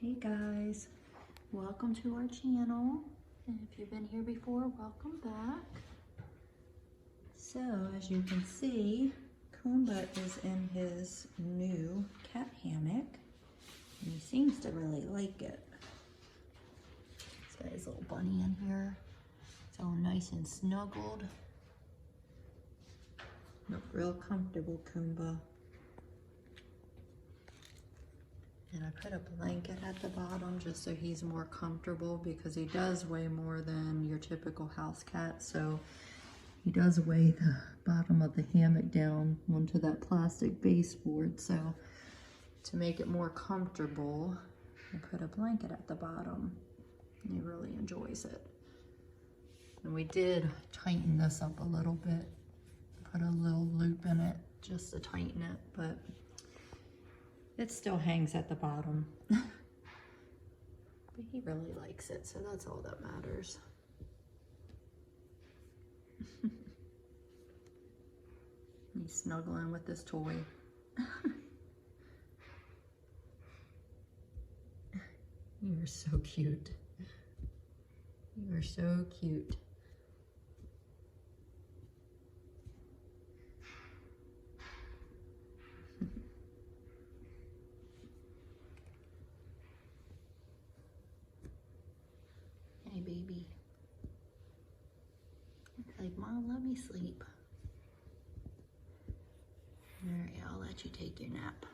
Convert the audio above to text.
Hey guys, welcome to our channel, and if you've been here before, welcome back. So as you can see, Kumba is in his new cat hammock and he seems to really like it. He's got his little bunny in here. It's all nice and snuggled. Look real comfortable, Kumba. And I put a blanket at the bottom just so he's more comfortable, because he does weigh more than your typical house cat. So he does weigh the bottom of the hammock down onto that plastic baseboard. So to make it more comfortable, I put a blanket at the bottom. And he really enjoys it. And we did tighten this up a little bit. Put a little loop in it just to tighten it, but it still hangs at the bottom. But he really likes it, so that's all that matters. He's snuggling with this toy. You are so cute. You are so cute. Hey, baby. It's like, Mom, let me sleep. All right, I'll let you take your nap.